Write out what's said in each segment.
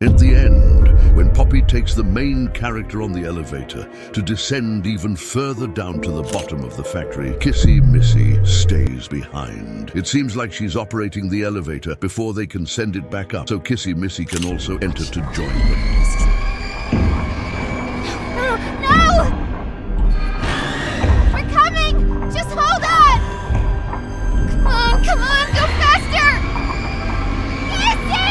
At the end, when Poppy takes the main character on the elevator to descend even further down to the bottom of the factory, Kissy Missy stays behind. It seems like she's operating the elevator before they can send it back up, so Kissy Missy can also enter to join them. No! We're coming! Just hold on! Come on, go faster! Kissy!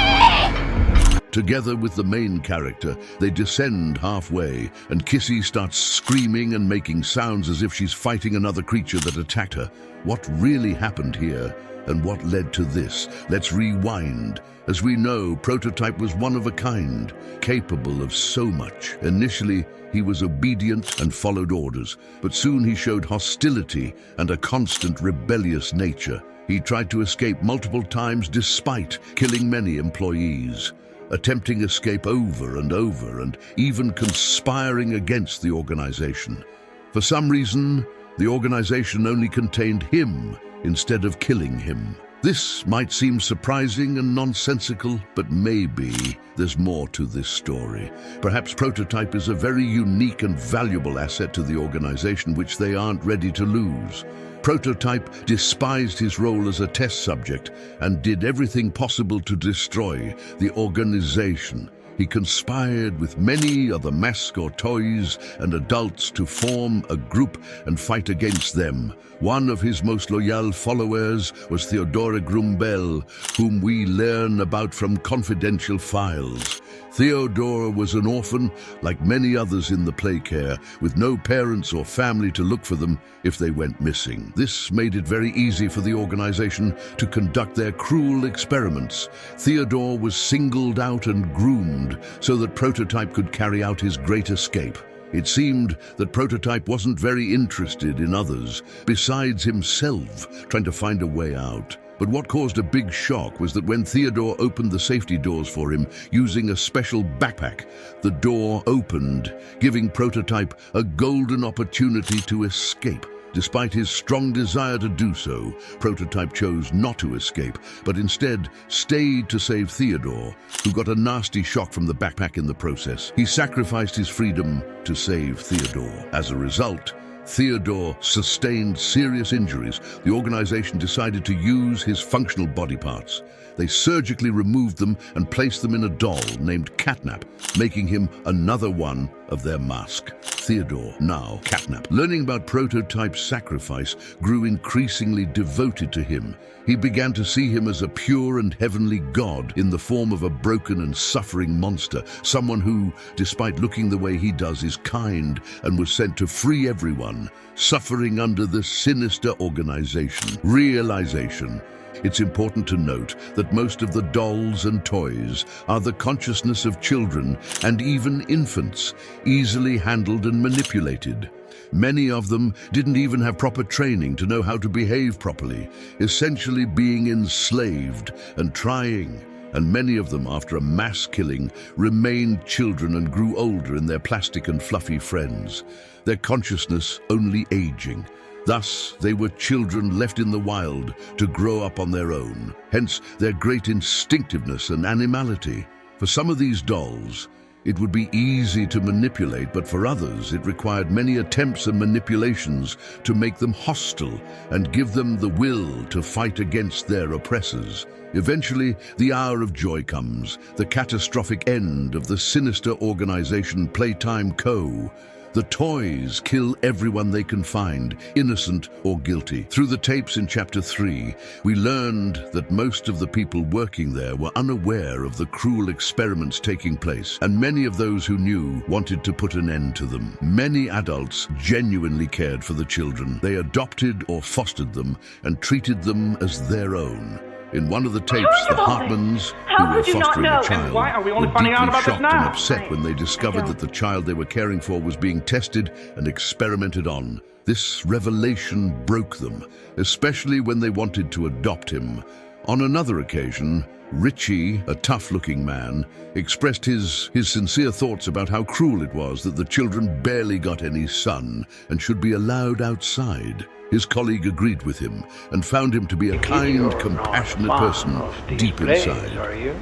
Together with the main character, they descend halfway, and Kissy starts screaming and making sounds as if she's fighting another creature that attacked her. What really happened here, and what led to this? Let's rewind. As we know, Prototype was one of a kind, capable of so much. Initially, he was obedient and followed orders, but soon he showed hostility and a constant rebellious nature. He tried to escape multiple times despite killing many employees, attempting escape over and over, and even conspiring against the organization. For some reason, the organization only contained him instead of killing him. This might seem surprising and nonsensical, but maybe there's more to this story. Perhaps Prototype is a very unique and valuable asset to the organization which they aren't ready to lose. Prototype despised his role as a test subject and did everything possible to destroy the organization. He conspired with many other mascot toys and adults to form a group and fight against them. One of his most loyal followers was Theodora Grumbel, whom we learn about from confidential files. Theodora was an orphan, like many others in the Playcare, with no parents or family to look for them if they went missing. This made it very easy for the organization to conduct their cruel experiments. Theodore was singled out and groomed so that Prototype could carry out his great escape. It seemed that Prototype wasn't very interested in others, besides himself trying to find a way out. But what caused a big shock was that when Theodore opened the safety doors for him using a special backpack, the door opened, giving Prototype a golden opportunity to escape. Despite his strong desire to do so, Prototype chose not to escape, but instead stayed to save Theodore, who got a nasty shock from the backpack in the process. He sacrificed his freedom to save Theodore. As a result, Theodore sustained serious injuries. The organization decided to use his functional body parts. They surgically removed them and placed them in a doll named Catnap, making him another one of their mask. Theodore, now Catnap, learning about Prototype's sacrifice, grew increasingly devoted to him. He began to see him as a pure and heavenly god in the form of a broken and suffering monster, someone who, despite looking the way he does, is kind and was sent to free everyone suffering under the sinister organization. Realization. It's important to note that most of the dolls and toys are the consciousness of children and even infants, easily handled and manipulated. Many of them didn't even have proper training to know how to behave properly, essentially being enslaved and trying. And many of them, after a mass killing, remained children and grew older in their plastic and fluffy friends, their consciousness only aging. Thus, they were children left in the wild to grow up on their own, hence their great instinctiveness and animality. For some of these dolls, it would be easy to manipulate, but for others, it required many attempts and manipulations to make them hostile and give them the will to fight against their oppressors. Eventually, the hour of joy comes, the catastrophic end of the sinister organization Playtime Co. The toys kill everyone they can find, innocent or guilty. Through the tapes in Chapter 3, we learned that most of the people working there were unaware of the cruel experiments taking place, and many of those who knew wanted to put an end to them. Many adults genuinely cared for the children. They adopted or fostered them and treated them as their own. In one of the tapes, the Hartmans, who were fostering a child, were deeply shocked and upset when they discovered that the child they were caring for was being tested and experimented on. This revelation broke them, especially when they wanted to adopt him. On another occasion, Richie, a tough-looking man, expressed his sincere thoughts about how cruel it was that the children barely got any sun and should be allowed outside. His colleague agreed with him and found him to be a kind, compassionate person deep inside. Are you?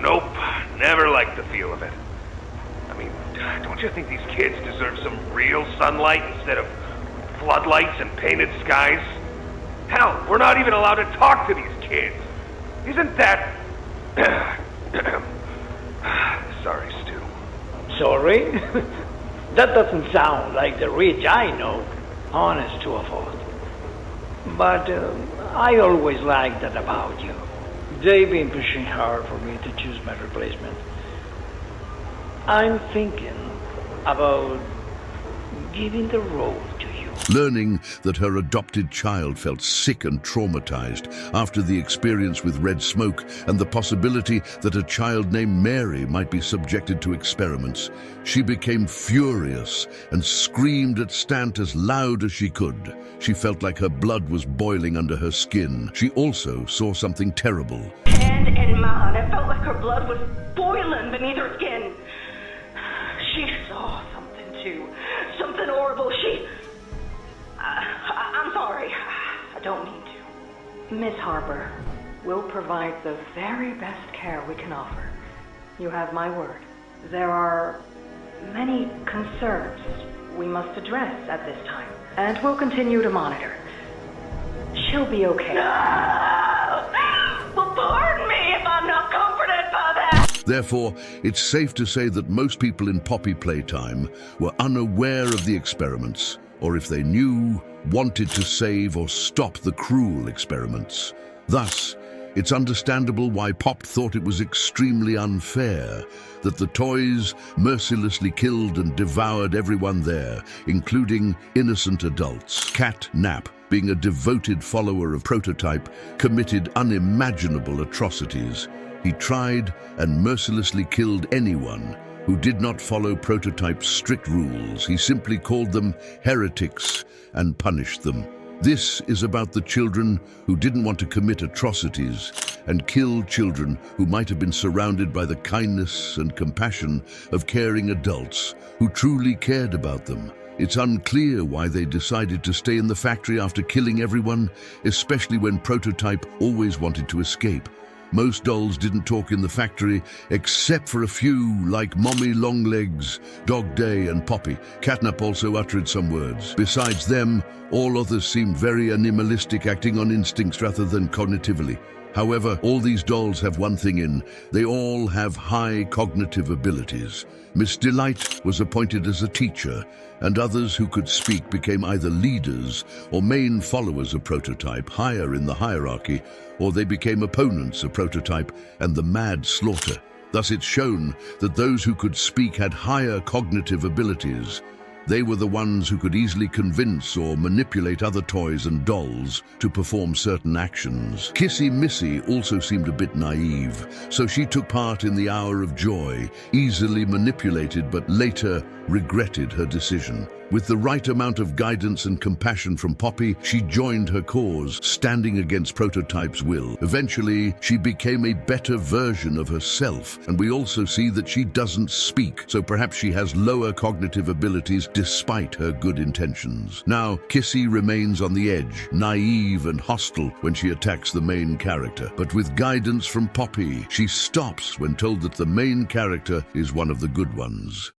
Nope, Never liked the feel of it. I mean, don't you think these kids deserve some real sunlight instead of floodlights and painted skies? Hell, we're not even allowed to talk to these kids. Isn't that... Sorry, Stu. Sorry? That doesn't sound like the Rich I know, honest to a fault. But I always liked that about you. They've been pushing hard for me to choose my replacement. I'm thinking about giving the role to you. Learning that her adopted child felt sick and traumatized after the experience with red smoke and the possibility that a child named Mary might be subjected to experiments, she became furious and screamed at Stant as loud as she could. She felt like her blood was boiling under her skin. She also saw something terrible. Hand in mine, it felt like her blood was boiling beneath her skin. She saw something too, something horrible. I'm sorry, I don't mean to. Miss Harper, we'll provide the very best care we can offer. You have my word. There are many concerns we must address at this time, and we'll continue to monitor. She'll be okay. No! Well, pardon me if I'm not comforted by that! Therefore, it's safe to say that most people in Poppy Playtime were unaware of the experiments, or if they knew, wanted to save or stop the cruel experiments. Thus, it's understandable why Pop thought it was extremely unfair that the toys mercilessly killed and devoured everyone there, including innocent adults. Catnap, being a devoted follower of Prototype, committed unimaginable atrocities. He tried and mercilessly killed anyone who did not follow Prototype's strict rules. He simply called them heretics and punished them. This is about the children who didn't want to commit atrocities and kill children who might have been surrounded by the kindness and compassion of caring adults who truly cared about them. It's unclear why they decided to stay in the factory after killing everyone, especially when Prototype always wanted to escape. Most dolls didn't talk in the factory, except for a few, like Mommy Longlegs, Dogday, and Poppy. Catnap also uttered some words. Besides them, all others seemed very animalistic, acting on instincts rather than cognitively. However, all these dolls have one thing in: they all have high cognitive abilities. Miss Delight was appointed as a teacher, and others who could speak became either leaders or main followers of Prototype, higher in the hierarchy, or they became opponents of Prototype and the Mad Slaughter. Thus it's shown that those who could speak had higher cognitive abilities. They were the ones who could easily convince or manipulate other toys and dolls to perform certain actions. Kissy Missy also seemed a bit naive, so she took part in the Hour of Joy, easily manipulated but later regretted her decision. With the right amount of guidance and compassion from Poppy, she joined her cause, standing against Prototype's will. Eventually, she became a better version of herself, and we also see that she doesn't speak, so perhaps she has lower cognitive abilities despite her good intentions. Now, Kissy remains on the edge, naive and hostile when she attacks the main character, but with guidance from Poppy, she stops when told that the main character is one of the good ones.